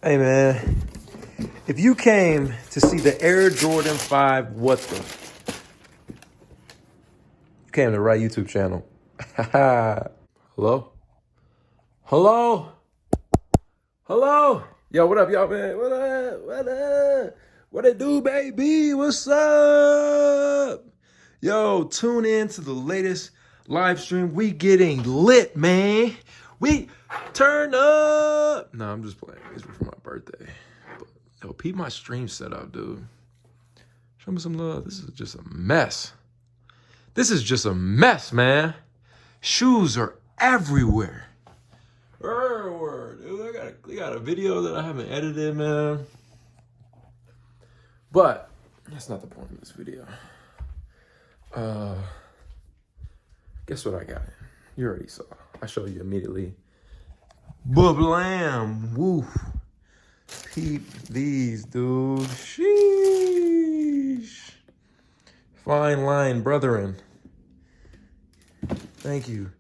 Hey man, if you came to see the Air Jordan 5, you came to the right YouTube channel. Hello? Hello? Hello? Yo, what up, y'all, man? What up? What up? What it do, baby? What's up? Yo, tune in to the latest live stream. We getting lit, man. We turn up. No, I'm just playing. These were for my birthday. But, yo, peep my stream setup, dude. Show me some love. This is just a mess. This is just a mess, man. Shoes are everywhere. Dude, I got a video that I haven't edited, man. But that's not the point of this video. Guess what I got? You already saw. I showed you immediately. Blam! Woo! Peep these, dude. Sheesh. Fine line, brethren. Thank you.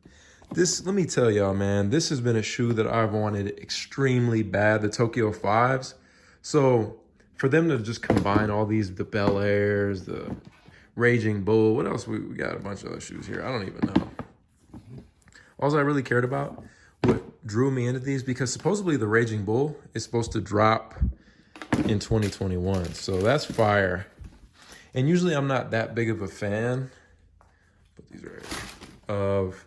Let me tell y'all, man, this has been a shoe that I've wanted extremely bad, the Tokyo 5s. So for them to just combine all these, the Bel-Airs, the Raging Bull, what else? We got a bunch of other shoes here. I don't even know. All I really cared about, what drew me into these, because supposedly the Raging Bull is supposed to drop in 2021. So that's fire. And usually I'm not that big of a fan, but these are of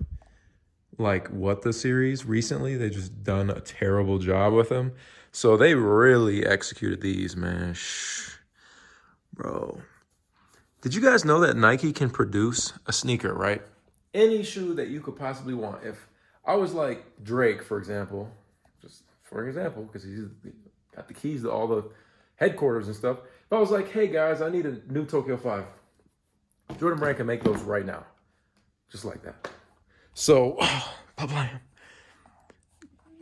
like What the series recently. They just done a terrible job with them. So they really executed these, man. Bro. Did you guys know that Nike can produce a sneaker, right? Any shoe that you could possibly want. If I was like Drake, for example, just for example, because he's got the keys to all the headquarters and stuff. If I was like, hey guys, I need a new Tokyo 5. Jordan Brand can make those right now. Just like that. So,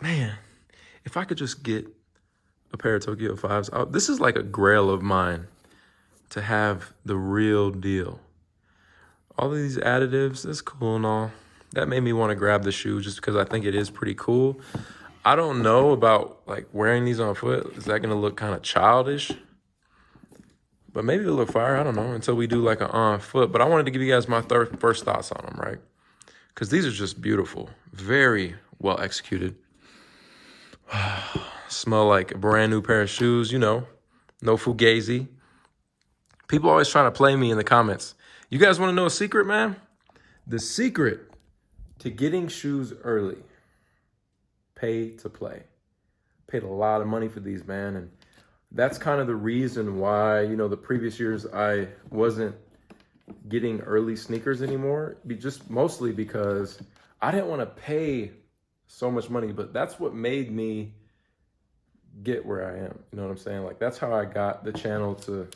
man, if I could just get a pair of Tokyo 5s, this is like a grail of mine to have the real deal. All of these additives, that's cool and all. That made me want to grab the shoe just because I think it is pretty cool. I don't know about like wearing these on foot. Is that going to look kind of childish? But maybe it'll look fire. I don't know until we do like an on foot. But I wanted to give you guys my first thoughts on them, right? Because these are just beautiful. Very well executed. Smell like a brand new pair of shoes, you know. No fugazi. People always trying to play me in the comments. You guys want to know a secret, man? The secret to getting shoes early. Pay to play. Paid a lot of money for these, man. And that's kind of the reason why, you know, the previous years I wasn't getting early sneakers anymore. Just mostly because I didn't want to pay so much money. But that's what made me get where I am. You know what I'm saying? Like, that's how I got the channel to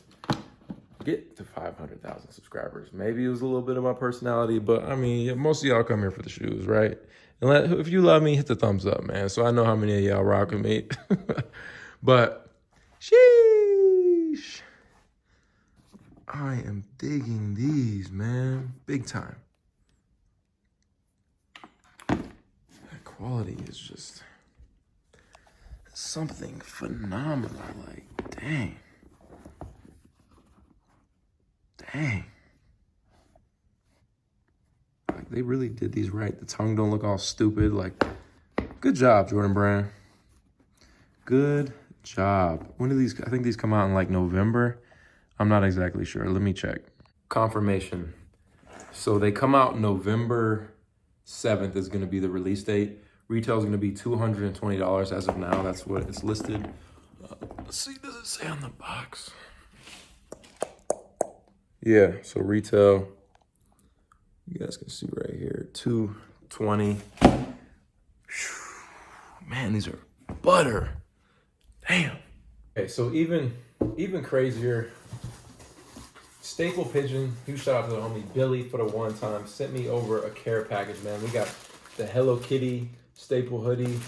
get to 500,000 subscribers. Maybe it was a little bit of my personality, but I mean, most of y'all come here for the shoes, right? And if you love me, hit the thumbs up, man. So I know how many of y'all rock with me. But sheesh, I am digging these, man, big time. That quality is just something phenomenal. Like, dang. Like, they really did these right. The tongue don't look all stupid. Like, good job, Jordan Brand. Good job. When do these, I think these come out in like November. I'm not exactly sure. Let me check. Confirmation. So they come out November 7th is going to be the release date. Retail is going to be $220 as of now. That's what it's listed. Let's see, does it say on the box? Yeah, so retail, you guys can see right here, $220. Man, these are butter. Damn. Okay, so even crazier, Staple Pigeon, huge shout out to the homie Billy for the one time, sent me over a care package, man. We got the Hello Kitty Staple hoodie.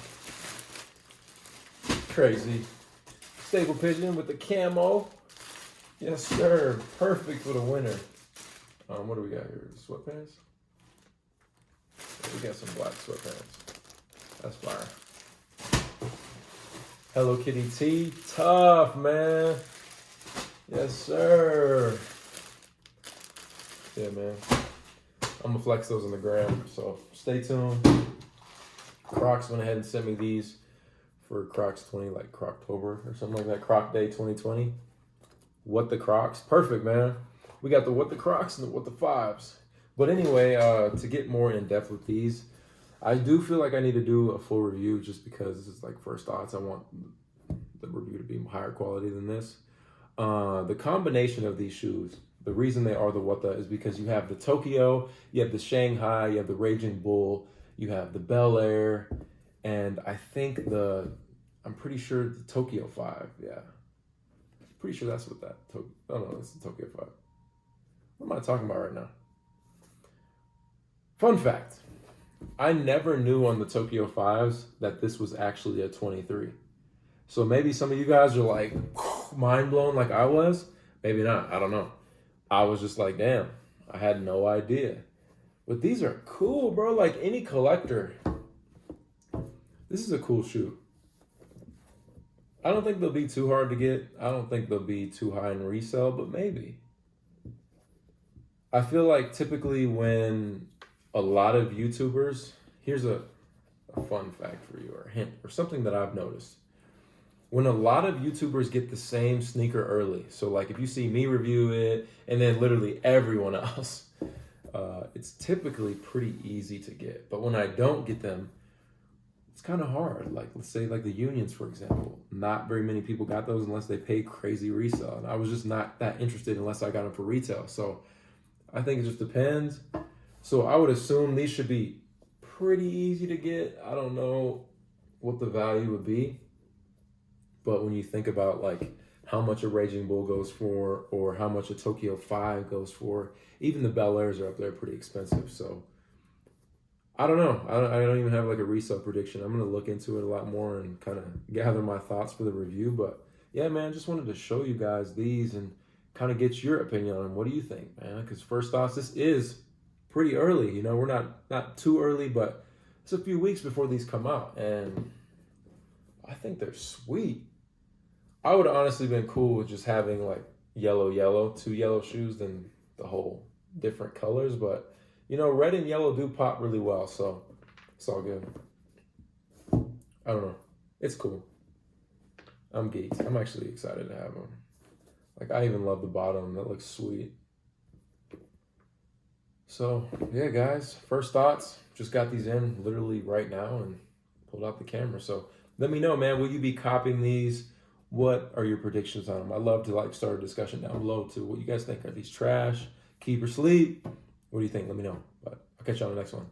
Crazy. Staple Pigeon with the camo. Yes, sir. Perfect for the winter. What do we got here? Sweatpants? We got some black sweatpants. That's fire. Hello Kitty tee. Tough, man. Yes, sir. Yeah, man. I'm gonna flex those on the gram, so stay tuned. Crocs went ahead and sent me these for Crocs 20, like Croctober or something like that. Croc Day 2020. What the Crocs? Perfect, man. We got the What the Crocs and the What the Fives. But anyway, to get more in depth with these, I do feel like I need to do a full review just because this is like first thoughts. I want the review to be higher quality than this. The combination of these shoes, the reason they are the What the is because you have the Tokyo, you have the Shanghai, you have the Raging Bull, you have the Bel-Air, and I think I'm pretty sure the Tokyo 5, yeah. Pretty sure that's what that, oh no, it's the Tokyo 5. What am I talking about right now? Fun fact, I never knew on the Tokyo 5s that this was actually a 23. So maybe some of you guys are like mind blown like I was. Maybe not, I don't know. I was just like, damn, I had no idea. But these are cool, bro. Like any collector, this is a cool shoe. I don't think they'll be too hard to get. I don't think they'll be too high in resale, but maybe. I feel like typically when a lot of YouTubers, here's a fun fact for you, or a hint, or something that I've noticed. When a lot of YouTubers get the same sneaker early, so like if you see me review it and then literally everyone else, it's typically pretty easy to get. But when I don't get them, it's kind of hard. Like let's say like the Unions, for example. Not very many people got those unless they pay crazy resale. And I was just not that interested unless I got them for retail. So I think it just depends. So I would assume these should be pretty easy to get. I don't know what the value would be. But when you think about like how much a Raging Bull goes for or how much a Tokyo 5 goes for, even the Bel-Airs are up there pretty expensive. So I don't know. I don't even have like a resale prediction. I'm going to look into it a lot more and kind of gather my thoughts for the review. But yeah, man, just wanted to show you guys these and kind of get your opinion on them. What do you think, man? Because first off, this is pretty early. You know, we're not too early, but it's a few weeks before these come out. And I think they're sweet. I would have honestly been cool with just having like yellow, 2 yellow shoes than the whole different colors. But, you know, red and yellow do pop really well. So it's all good. I don't know. It's cool. I'm geeked. I'm actually excited to have them. Like, I even love the bottom. That looks sweet. So, yeah, guys. First thoughts. Just got these in literally right now and pulled out the camera. So let me know, man. Will you be copying these? What are your predictions on them? I'd love to like start a discussion down below too. What you guys think? Are these trash? Keep or sleep? What do you think? Let me know. But I'll catch you on the next one.